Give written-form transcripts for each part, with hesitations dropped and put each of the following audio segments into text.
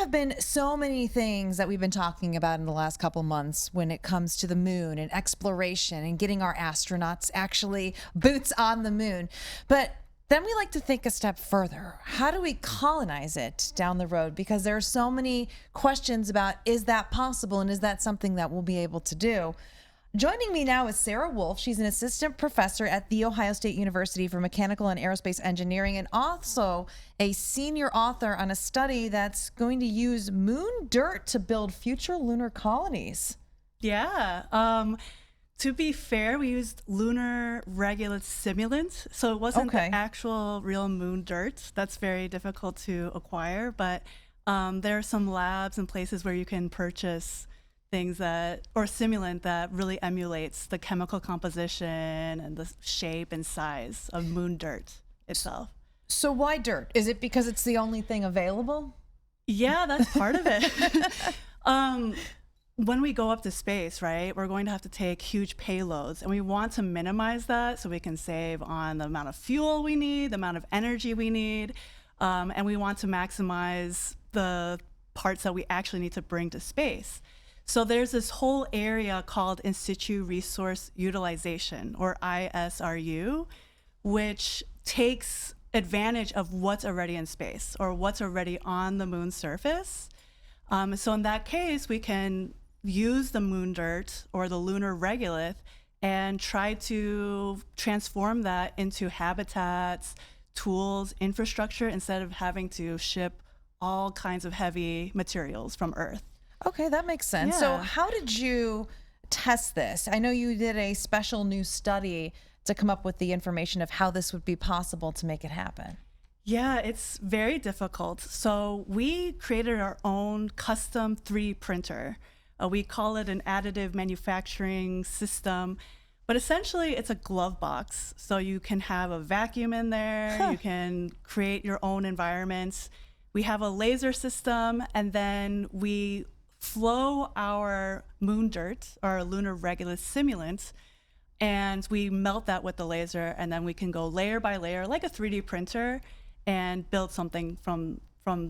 have been so many things that we've been talking about in the last couple months when it comes to the moon and exploration and getting our astronauts actually boots on the moon. But then we like to think a step further. How do we colonize it down the road? Because there are so many questions about, is that possible? And is that something that we'll be able to do? Joining me now is Sarah Wolff. She's an assistant professor at The Ohio State University for Mechanical and Aerospace Engineering, and also a senior author on a study that's going to use moon dirt to build future lunar colonies. Yeah. To be fair, we used lunar regolith simulant, so it wasn't the actual real moon dirt. That's very difficult to acquire, but there are some labs and places where you can purchase things or simulant that really emulates the chemical composition and the shape and size of moon dirt itself. So why dirt? Is it because it's the only thing available? Yeah, that's part of it. When we go up to space, right, we're going to have to take huge payloads, and we want to minimize that so we can save on the amount of fuel we need, the amount of energy we need, and we want to maximize the parts that we actually need to bring to space. So there's this whole area called in situ resource utilization, or ISRU, which takes advantage of what's already in space or what's already on the moon's surface. So in that case, we can use the moon dirt or the lunar regolith and try to transform that into habitats, tools, infrastructure, instead of having to ship all kinds of heavy materials from Earth. Okay, that makes sense. Yeah. So how did you test this? I know you did a special new study to come up with the information of how this would be possible to make it happen. Yeah, it's very difficult. So we created our own custom 3D printer. We call it an additive manufacturing system, but essentially it's a glove box. So you can have a vacuum in there, you can create your own environments. We have a laser system, and then we flow our moon dirt, our lunar regolith simulant, and we melt that with the laser, and then we can go layer by layer like a 3D printer and build something from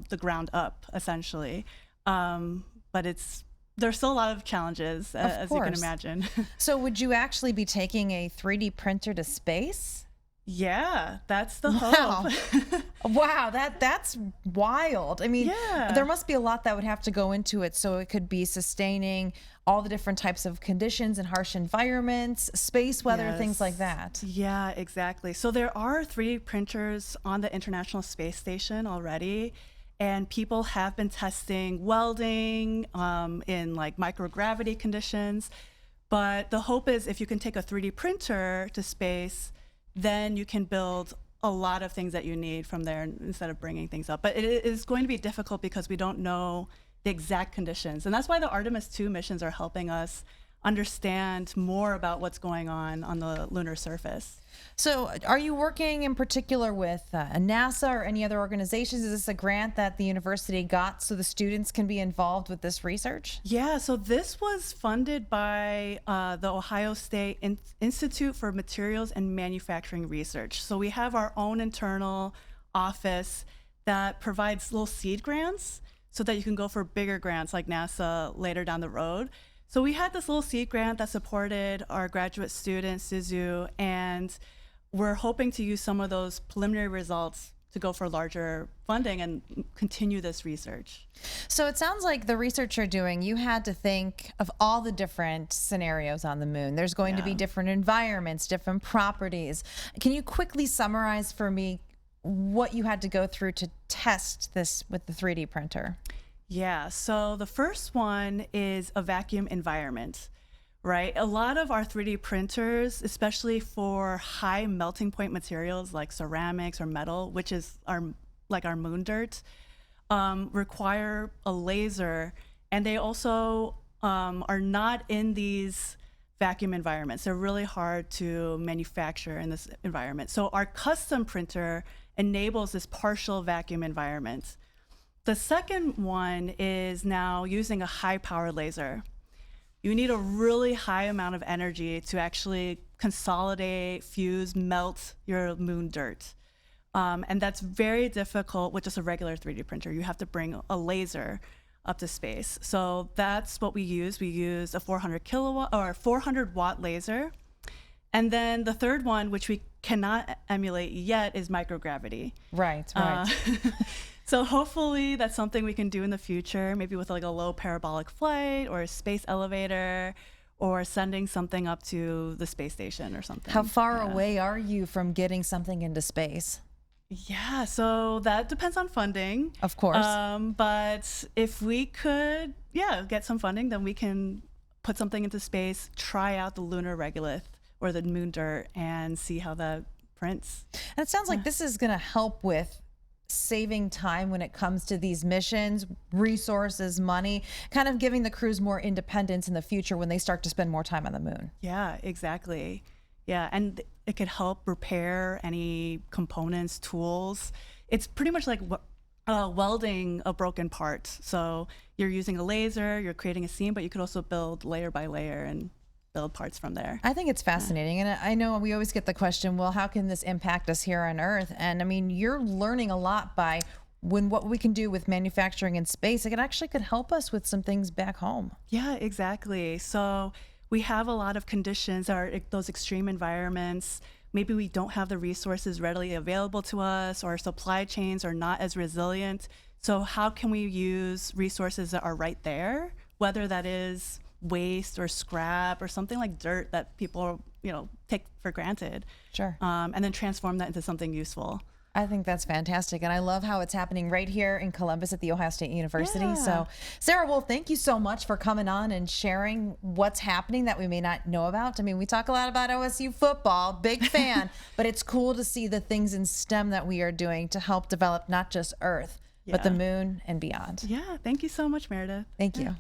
the ground up, essentially. But there's still a lot of challenges, as you can imagine. So would you actually be taking a 3D printer to space? Yeah, that's the hope. Wow, that's wild. I mean, there must be a lot that would have to go into it, so it could be sustaining all the different types of conditions and harsh environments, space weather, things like that. Yeah, exactly. So there are 3D printers on the International Space Station already, and people have been testing welding in like microgravity conditions. But the hope is if you can take a 3D printer to space, then you can build a lot of things that you need from there instead of bringing things up. But it is going to be difficult because we don't know the exact conditions. And that's why the Artemis 2 missions are helping us understand more about what's going on the lunar surface. So are you working in particular with NASA or any other organizations? Is this a grant that the university got so the students can be involved with this research? Yeah, so this was funded by the Ohio State Institute for Materials and Manufacturing Research. So we have our own internal office that provides little seed grants so that you can go for bigger grants like NASA later down the road. So we had this little seed grant that supported our graduate student, Suzu, and we're hoping to use some of those preliminary results to go for larger funding and continue this research. So it sounds like the research you're doing, you had to think of all the different scenarios on the moon. There's going to be different environments, different properties. Can you quickly summarize for me what you had to go through to test this with the 3D printer? Yeah, so the first one is a vacuum environment, right? A lot of our 3D printers, especially for high melting point materials like ceramics or metal, which is our moon dirt, require a laser, and they also are not in these vacuum environments. They're really hard to manufacture in this environment. So our custom printer enables this partial vacuum environment. The second one is now using a high power laser. You need a really high amount of energy to actually consolidate, fuse, melt your moon dirt. And that's very difficult with just a regular 3D printer. You have to bring a laser up to space. So that's what we use. We use a 400 kilowatt or 400 watt laser. And then the third one, which we cannot emulate yet, is microgravity. Right. So hopefully that's something we can do in the future, maybe with like a low parabolic flight or a space elevator, or sending something up to the space station or something. How far away are you from getting something into space? Yeah, so that depends on funding. Of course. But if we could, get some funding, then we can put something into space, try out the lunar regolith or the moon dirt, and see how that prints. And it sounds like this is going to help with saving time when it comes to these missions, resources, money, kind of giving the crews more independence in the future when they start to spend more time on the moon. Yeah, exactly. Yeah, and it could help repair any components, tools. It's pretty much like welding a broken part. So you're using a laser, you're creating a seam, but you could also build layer by layer and build parts from there. I think it's fascinating. And I know we always get the question, well, how can this impact us here on Earth? And I mean, you're learning a lot by what we can do with manufacturing in space. It actually could help us with some things back home. Yeah, exactly. So we have a lot of conditions, those extreme environments. Maybe we don't have the resources readily available to us, or our supply chains are not as resilient. So how can we use resources that are right there, whether that is waste or scrap or something like dirt that people, take for granted. Sure. And then transform that into something useful. I think that's fantastic. And I love how it's happening right here in Columbus at the Ohio State University. Yeah. So Sarah Wolff, thank you so much for coming on and sharing what's happening that we may not know about. I mean, we talk a lot about OSU football, big fan, but it's cool to see the things in STEM that we are doing to help develop not just Earth, but the moon and beyond. Yeah. Thank you so much, Meredith. Thank you.